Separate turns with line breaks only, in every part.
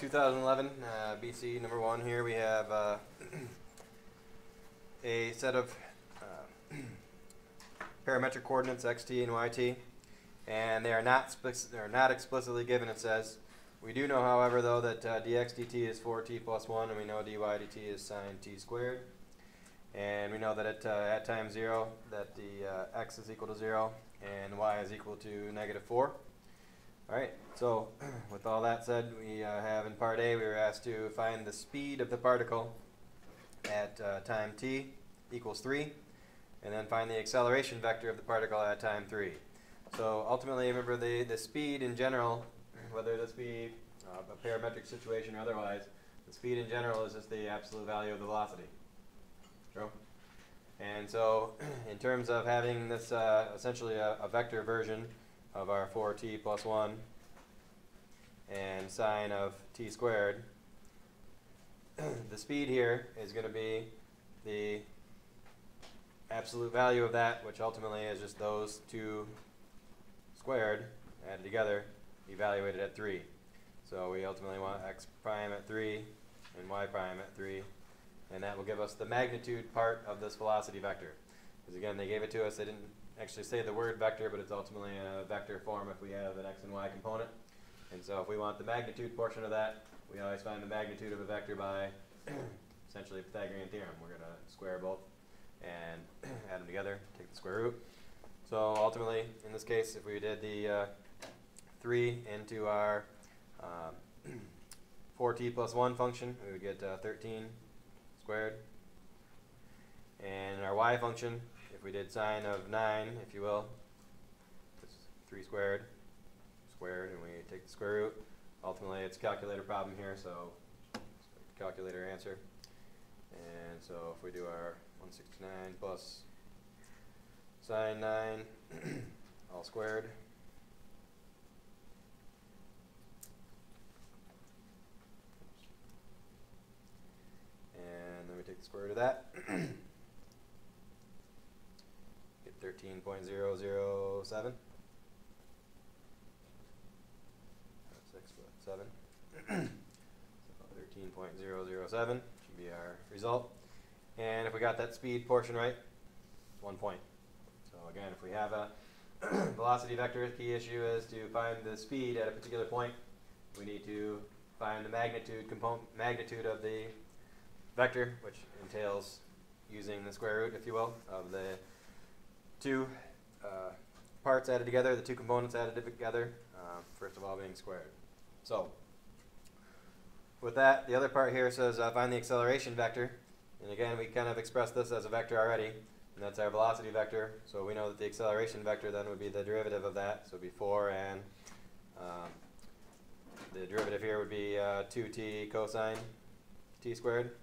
2011 BC number 1 here we have a set of parametric coordinates xt and yt, and they are not explicitly given. It says we do know, however, though, that dx dt is 4t plus 1, and we know dy dt is sine t squared, and we know that at time 0 that the x is equal to 0 and y is equal to negative 4. Alright, so with all that said, we have in part A, we were asked to find the speed of the particle at time t equals 3, and then find the acceleration vector of the particle at time 3. So ultimately, remember the speed in general, whether this be a parametric situation or otherwise, the speed in general is just the absolute value of the velocity. True? And so in terms of having this essentially a vector version of our 4t plus 1 and sine of t squared, the speed here is going to be the absolute value of that, which ultimately is just those two squared added together, evaluated at 3. So we ultimately want x prime at 3 and y prime at 3, and that will give us the magnitude part of this velocity vector. Because again, they gave it to us, they didn't actually say the word vector, but it's ultimately a vector form if we have an x and y component. And so if we want the magnitude portion of that, we always find the magnitude of a vector by essentially Pythagorean theorem. We're going to square both and add them together, take the square root. So ultimately, in this case, if we did the 3 into our 4t plus 1 function, we would get 13 squared. And in our y function, if we did sine of 9, if you will, it's 3 squared, and we take the square root. Ultimately, it's a calculator problem here, so calculator answer. And so if we do our 169 plus sine 9 all squared, and then we take the square root of that, get 13.007. 7. So 13.007 should be our result. And if we got that speed portion right, 1 point. So again, if we have a velocity vector, the key issue is to find the speed at a particular point. We need to find the magnitude of the vector, which entails using the square root, if you will, of the two parts added together, the two components added together, first of all being squared. So with that, the other part here says find the acceleration vector. And again, we kind of expressed this as a vector already, and that's our velocity vector. So we know that the acceleration vector then would be the derivative of that. So it would be 4, and the derivative here would be 2t cosine t squared.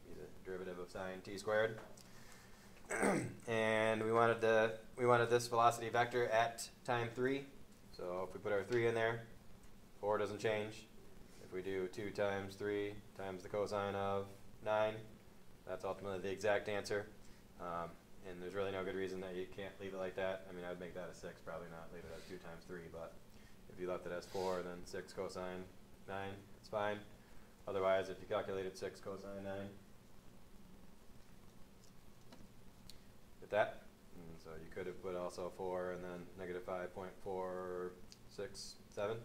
Be the derivative of sine t squared. And we wanted this velocity vector at time 3. So if we put our 3 in there, 4 doesn't change. If we do 2 times 3 times the cosine of 9, that's ultimately the exact answer. And there's really no good reason that you can't leave it like that. I mean, I would make that a 6, probably not leave it as 2 times 3, but if you left it as 4, then 6 cosine 9, it's fine. Otherwise, if you calculated 6 cosine 9, get that. And so you could have put also 4 and then negative 5.467.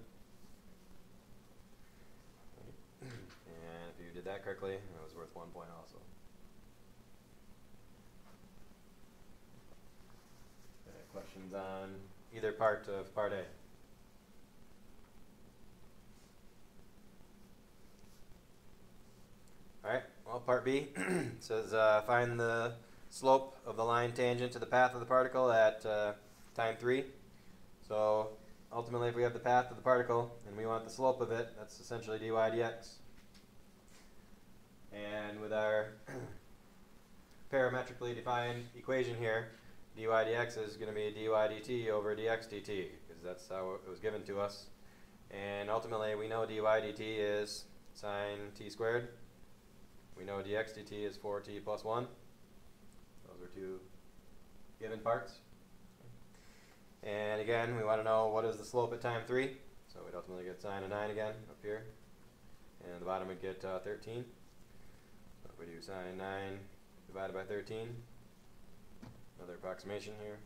And if you did that correctly, it was worth 1 point also. Okay, questions on either part of part A? Alright, well, part B says find the slope of the line tangent to the path of the particle at time 3. So ultimately, if we have the path of the particle and we want the slope of it, that's essentially dy dx. And with our parametrically defined equation here, dy dx is going to be dy dt over dx dt, because that's how it was given to us. And ultimately, we know dy dt is sine t squared. We know dx dt is 4t plus 1. Those are two given parts. And again, we want to know what is the slope at time 3. So we'd ultimately get sine of 9 again up here. and the bottom would get 13. So if we do sine 9 divided by 13, another approximation here,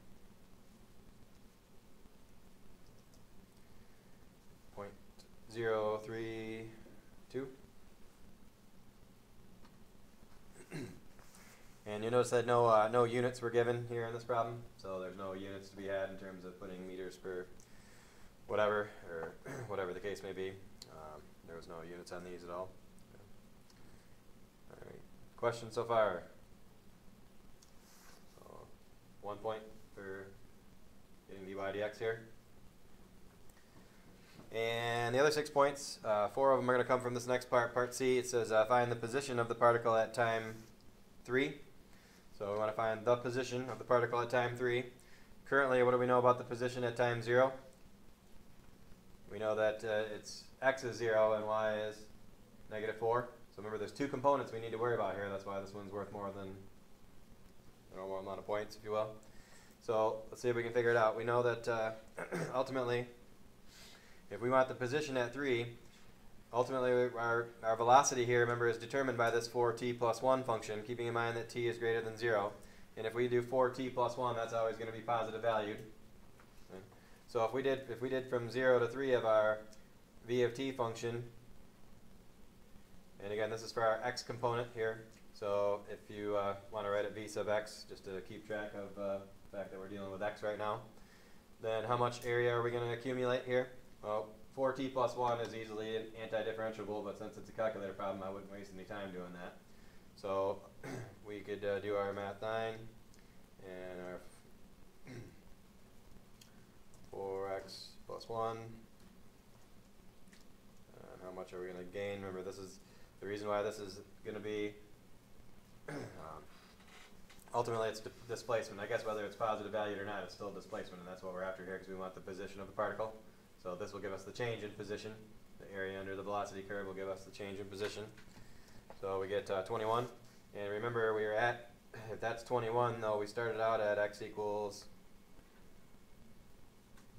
0.032. And you notice that no units were given here in this problem, so there's no units to be had in terms of putting meters per whatever, or whatever the case may be. There was no units on these at all. All right, questions so far? So 1 point for getting dy dx here. And the other 6 points, 4 of them are going to come from this next part, part C. It says find the position of the particle at time 3. So we want to find the position of the particle at time 3. Currently, what do we know about the position at time 0? We know that it's x is 0 and y is -4. So remember, there's 2 components we need to worry about here. That's why this one's worth more than the normal amount of points, if you will. So let's see if we can figure it out. We know that ultimately, if we want the position at 3, ultimately our velocity here, remember, is determined by this 4t plus 1 function, keeping in mind that t is greater than 0. And if we do 4t plus 1, that's always going to be positive valued. Okay. So if we did from 0 to 3 of our v of t function, and again, this is for our x component here. So if you want to write it v sub x, just to keep track of the fact that we're dealing with x right now, then how much area are we going to accumulate here? Well, 4t plus 1 is easily anti-differentiable, but since it's a calculator problem, I wouldn't waste any time doing that. So we could do our math 9 and our 4x plus 1. And how much are we going to gain? Remember, this is the reason why this is going to be ultimately it's displacement. I guess whether it's positive valued or not, it's still displacement, and that's what we're after here because we want the position of the particle. So this will give us the change in position. The area under the velocity curve will give us the change in position. So we get 21. And remember, we were at, if that's 21, though, we started out at x equals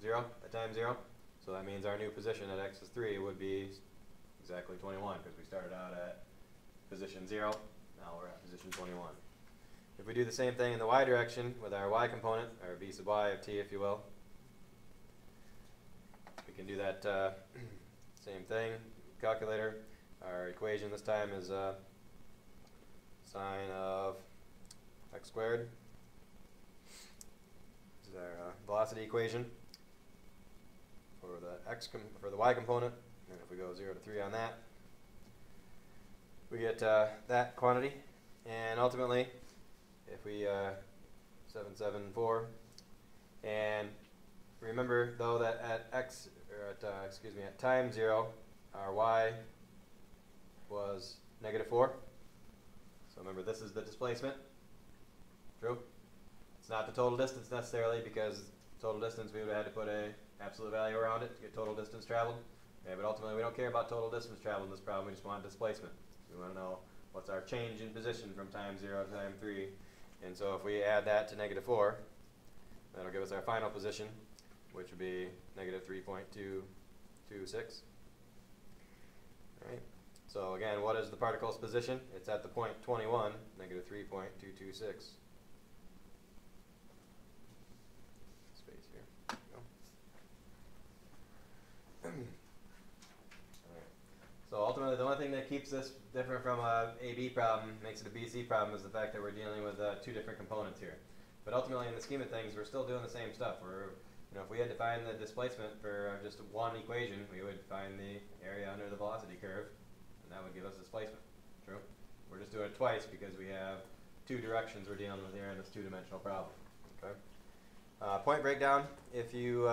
0, at time 0. So that means our new position at x is 3 would be exactly 21 because we started out at position 0. Now we're at position 21. If we do the same thing in the y direction with our y component, or v sub y of t, if you will, we can do that same thing. Calculator. Our equation this time is sine of x squared. This is our velocity equation for the y component. And if we go 0 to 3 on that, we get that quantity. And ultimately, if we 774, and remember though that at x, or at time 0, our y was -4. So remember, this is the displacement. True? It's not the total distance necessarily, because total distance we would have had to put a absolute value around it to get total distance traveled. Okay, but ultimately we don't care about total distance traveled in this problem, we just want displacement. We want to know what's our change in position from time 0 to time 3. And so if we add that to -4, that'll give us our final position, which would be -3.226. Alright. So again, what is the particle's position? It's at the point 21, -3.226. Space here. There we go. Alright. So ultimately, the only thing that keeps this different from a AB problem, makes it a BC problem, is the fact that we're dealing with 2 different components here. But ultimately, in the scheme of things, we're still doing the same stuff. If we had to find the displacement for just one equation, we would find the area under the velocity curve, and that would give us displacement. True? We're just doing it twice because we have 2 directions we're dealing with here in this 2-dimensional problem. Okay. Point breakdown. If you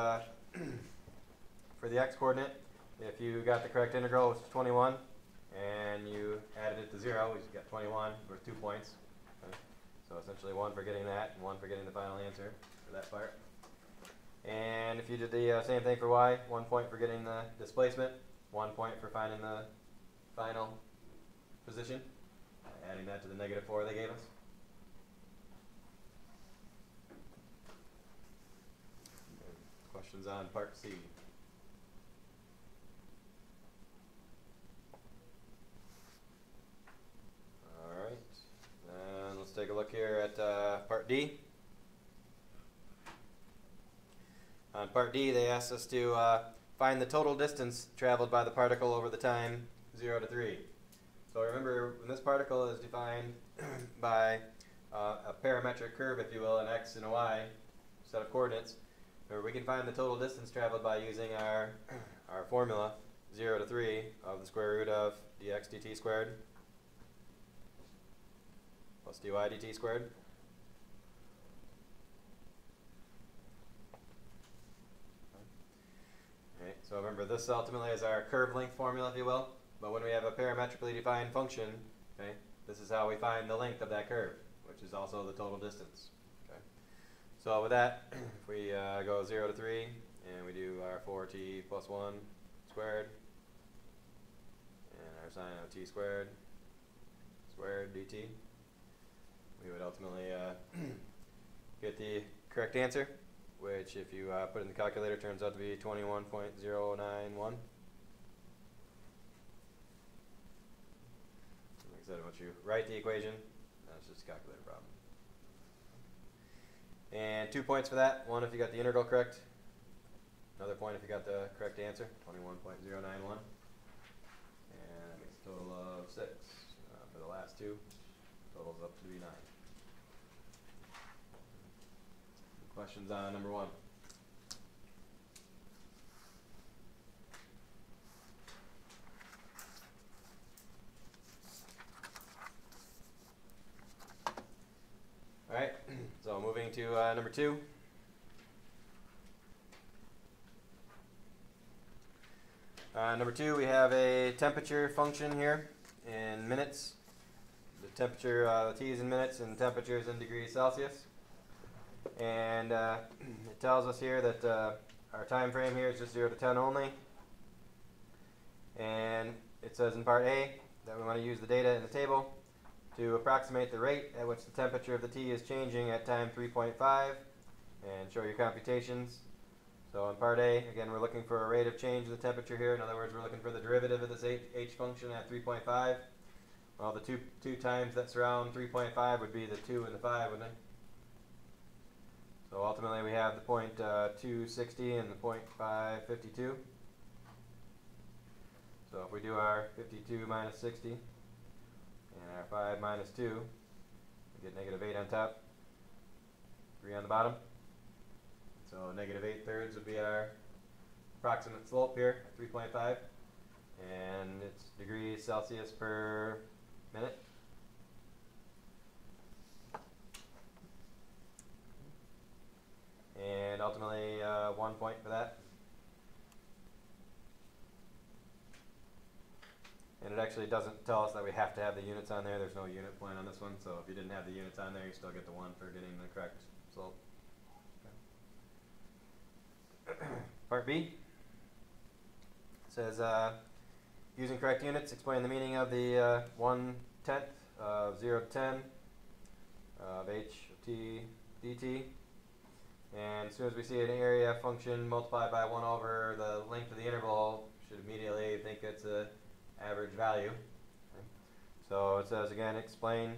for the x-coordinate, if you got the correct integral, which is 21, and you added it to 0, we got 21 worth 2 points. Okay. So essentially 1 for getting that, and 1 for getting the final answer for that part. And if you did the same thing for y, 1 point for getting the displacement, 1 point for finding the final position, adding that to the -4 they gave us. And questions on part C? a look here at part D. On part D, they asked us to find the total distance traveled by the particle over the time 0 to 3. So remember, when this particle is defined by a parametric curve, if you will, an x and a y set of coordinates, remember we can find the total distance traveled by using our formula 0 to 3 of the square root of dx dt squared plus dy dt squared. Okay, so remember, this ultimately is our curve length formula, if you will. But when we have a parametrically defined function, okay, this is how we find the length of that curve, which is also the total distance. Okay. So with that, if we go 0 to 3, and we do our 4t plus 1 squared, and our sine of t squared dt, we would ultimately get the correct answer, which if you put it in the calculator turns out to be 21.091. Like I said, once you write the equation, that's just a calculator problem. And 2 points for that. One if you got the integral correct. Another point if you got the correct answer, 21.091. And that makes a total of 6 for the last two. Totals up to be 9. Questions on number 1? All right, so moving to number 2. Number 2, we have a temperature function here in minutes. The temperature, the T is in minutes and temperature is in degrees Celsius. And it tells us here that our time frame here is just 0 to 10 only. And it says in part A that we want to use the data in the table to approximate the rate at which the temperature of the T is changing at time 3.5 and show your computations. So in part A, again, we're looking for a rate of change of the temperature here. In other words, we're looking for the derivative of this h function at 3.5. Well, the two times that surround 3.5 would be the 2 and the 5, wouldn't they? So ultimately we have the point 260 and the point 552. So if we do our 52 minus 60 and our 5 minus 2, we get negative 8 on top, 3 on the bottom. So negative 8/3 would be our approximate slope here at 3.5, and it's degrees Celsius per minute. And ultimately 1 point for that. And it actually doesn't tell us that we have to have the units on there. There's no unit point on this one, so if you didn't have the units on there, you still get the 1 for getting the correct slope. Okay. Part B says, using correct units, explain the meaning of the 1/10 of 0 to 10 of h of t dt. And as soon as we see an area function multiplied by 1 over the length of the interval, should immediately think it's an average value. Okay. So it says again, explain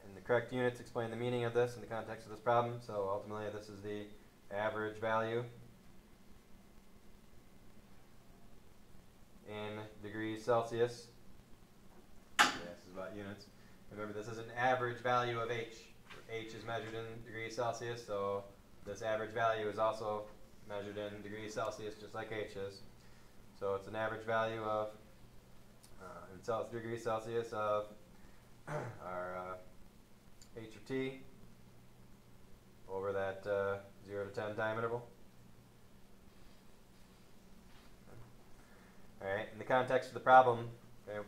in the correct units, explain the meaning of this in the context of this problem. So ultimately this is the average value in degrees Celsius. Yeah, this is about units. Remember, this is an average value of h. H is measured in degrees Celsius, so this average value is also measured in degrees Celsius, just like h is. So it's an average value of, in degrees Celsius, of our h of t over that 0 to 10 time interval. Alright, in the context of the problem, okay,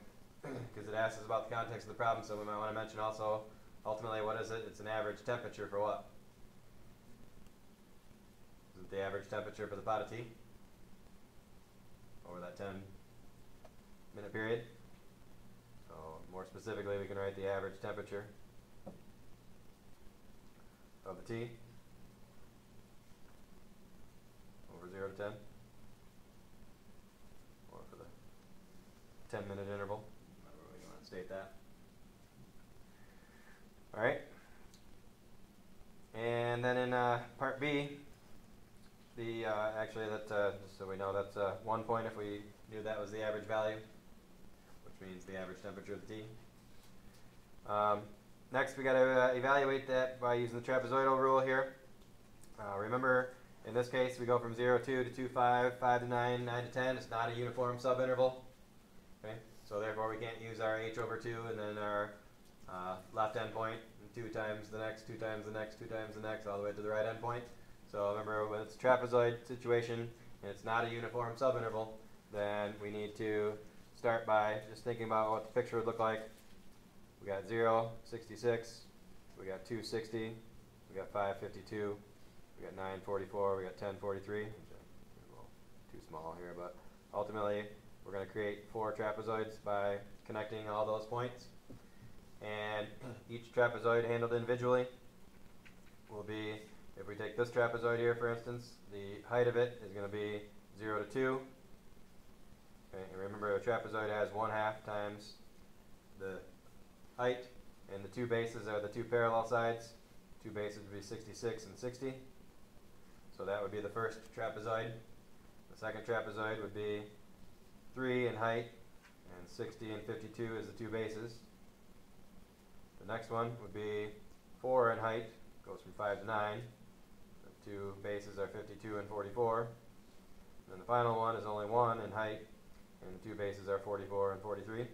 because it asks us about the context of the problem, so we might want to mention also, ultimately, what is it? It's an average temperature for what? Is it the average temperature for the pot of tea over that 10-minute period? So more specifically, we can write the average temperature of the tea over 0 to 10, or for the 10-minute interval, however you want to state that. All right. And then in part B, the actually that just so we know, that's 1 point if we knew that was the average value, which means the average temperature of the T. Next, we got to evaluate that by using the trapezoidal rule here. Remember, in this case, we go from 0, 2 to 2, 5, 5 to 9, 9 to 10. It's not a uniform subinterval. Okay, so therefore we can't use our h over 2 and then our left endpoint, and 2 times the next, 2 times the next, 2 times the next, all the way to the right endpoint. So remember, when it's a trapezoid situation and it's not a uniform subinterval, then we need to start by just thinking about what the picture would look like. We got 0, 66, we got 260, we got 552, we got 944, we got 1043. A little too small here, but ultimately we're going to create 4 trapezoids by connecting all those points. And each trapezoid handled individually will be, if we take this trapezoid here for instance, the height of it is going to be 0 to 2. Okay, and remember, a trapezoid has 1/2 times the height, and the 2 bases are the 2 parallel sides. 2 bases would be 66 and 60. So that would be the first trapezoid. The second trapezoid would be 3 in height, and 60 and 52 is the 2 bases. The next one would be 4 in height, goes from 5 to 9. The 2 bases are 52 and 44. And then the final one is only 1 in height, and the 2 bases are 44 and 43.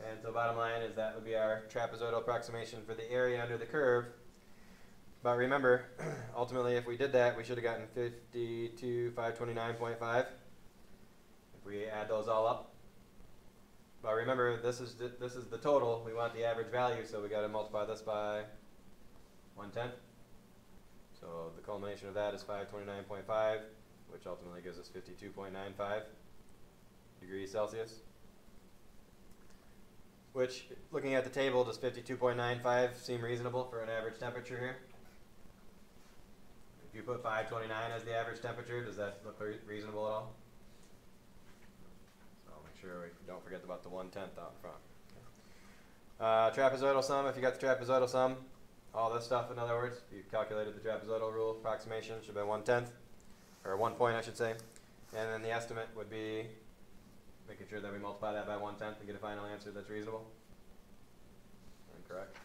And so bottom line is that would be our trapezoidal approximation for the area under the curve. But remember, ultimately if we did that, we should have gotten 52,529.5 if we add those all up. But remember, this is the total. We want the average value, so we got to multiply this by 1/10. So the culmination of that is 529.5, which ultimately gives us 52.95 degrees Celsius. Which, looking at the table, does 52.95 seem reasonable for an average temperature here? If you put 529 as the average temperature, does that look reasonable at all? So I'll make sure we don't forget about the 1/10 out in front. Trapezoidal sum, if you got the trapezoidal sum, all this stuff, in other words, if you calculated the trapezoidal rule approximation, should have been 1/10, or 1 point I should say. And then the estimate would be making sure that we multiply that by 1/10 and get a final answer that's reasonable and correct.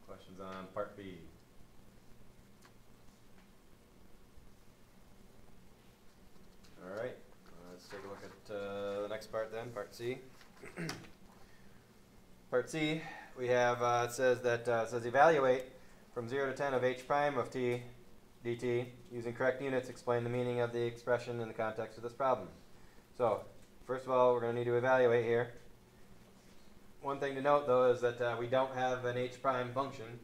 Questions on part B? Alright, let's take a look at the next part then, part C. Part C, we have, it says evaluate from 0 to 10 of h prime of t dt using correct units. Explain the meaning of the expression in the context of this problem. So, first of all, we're going to need to evaluate here. One thing to note, though, is that we don't have an h prime function.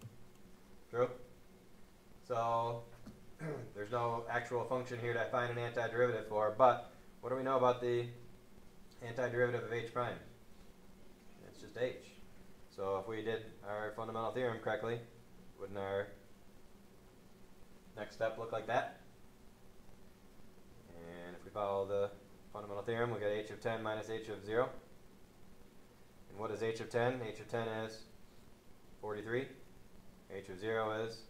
True? So, there's no actual function here to find an antiderivative for, but what do we know about the antiderivative of h prime? It's just h. So if we did our fundamental theorem correctly, wouldn't our next step look like that? And if we follow the fundamental theorem, we get h of 10 minus h of 0. And what is h of 10? H of 10 is 43. H of 0 is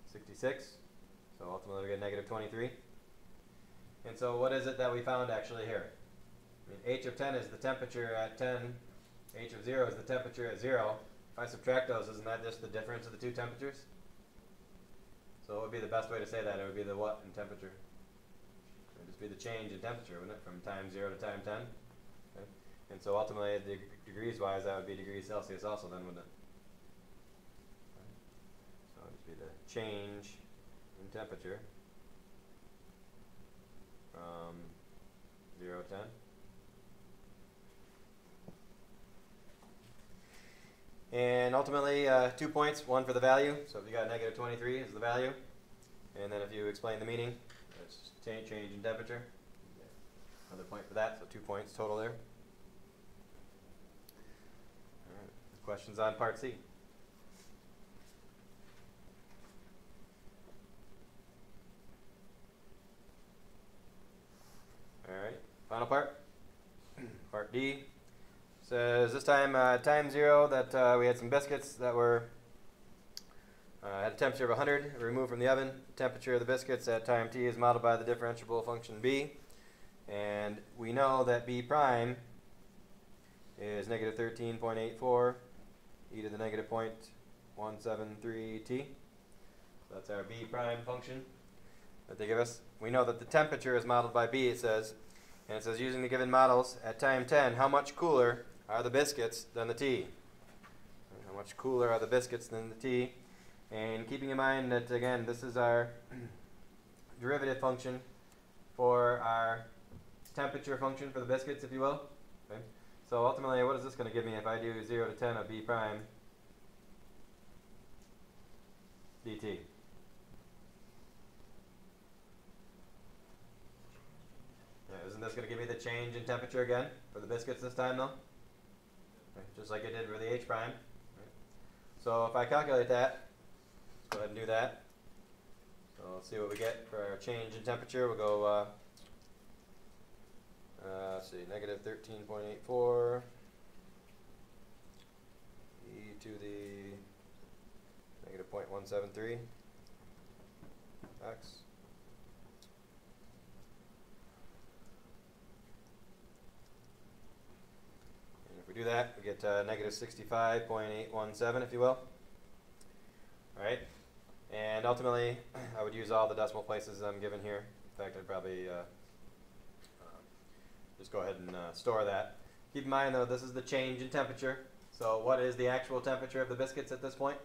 66. So ultimately we get negative 23. And so what is it that we found actually here? I mean, h of 10 is the temperature at 10. H of 0 is the temperature at 0. If I subtract those, isn't that just the difference of the two temperatures? So what would be the best way to say that? It would be the what in temperature? It would just be the change in temperature, wouldn't it? From time 0 to time 10. Okay. And so ultimately, degrees-wise, that would be degrees Celsius also then, wouldn't it? Okay. So it would just be the change in temperature from 0 to 10. And ultimately, 2 points, one for the value. So if you got negative 23 is the value. And then if you explain the meaning, it's change in temperature. Another point for that, so 2 points total there. All right. Questions on part C? All right, final part. Part D Says this time, time 0, that we had some biscuits that were had a temperature of 100 removed from the oven. Temperature of the biscuits at time t is modeled by the differentiable function b. And we know that b prime is negative 13.84 e to the negative 0.173 t. So that's our b prime function that they give us. We know that the temperature is modeled by b, it says. And it says using the given models at time 10, how much cooler are the biscuits than the tea? How much cooler are the biscuits than the tea? And keeping in mind that, again, this is our derivative function for our temperature function for the biscuits, if you will. Okay. So ultimately, what is this going to give me if I do 0 to 10 of b prime dt? Isn't this going to give me the change in temperature again for the biscuits this time, though? Okay, just like it did for the h prime. Right. So if I calculate that, let's go ahead and do that. So let's see what we get for our change in temperature. We'll go, let's see, negative 13.84 e to the negative 0.173 x. If we do that, we get negative 65.817, if you will. All right, and ultimately, I would use all the decimal places I'm given here. In fact, I'd probably just go ahead and store that. Keep in mind, though, this is the change in temperature. So what is the actual temperature of the biscuits at this point?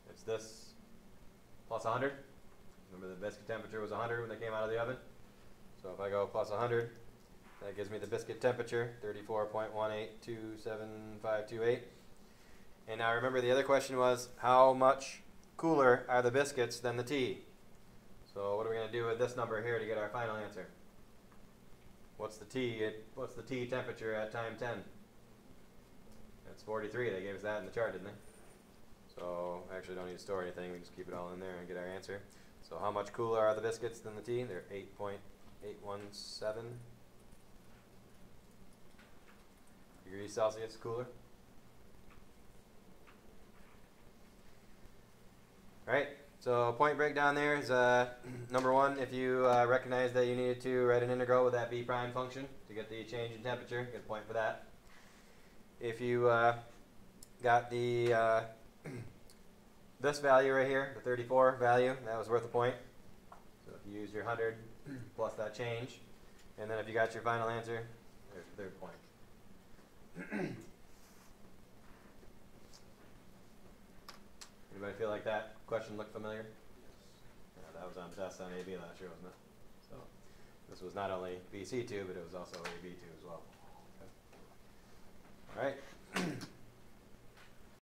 It's this plus 100. Remember, the biscuit temperature was 100 when they came out of the oven. So if I go plus 100, that gives me the biscuit temperature, 34.1827528. And now remember, the other question was, how much cooler are the biscuits than the tea? So what are we going to do with this number here to get our final answer? What's the tea temperature at time 10? That's 43. They gave us that in the chart, didn't they? So actually don't need to store anything. We just keep it all in there and get our answer. So how much cooler are the biscuits than the tea? They're 8.817 degrees Celsius cooler. Alright, so point breakdown there is number 1, if you recognize that you needed to write an integral with that b prime function to get the change in temperature, get a point for that. If you got the this value right here, the 34 value, that was worth a point. So if you use your 100 plus that change, and then if you got your final answer, there's the third point. Anybody feel like that question looked familiar? Yeah, that was on test on AB last year, wasn't it? So this was not only BC2, but it was also AB2 as well. Okay. All right.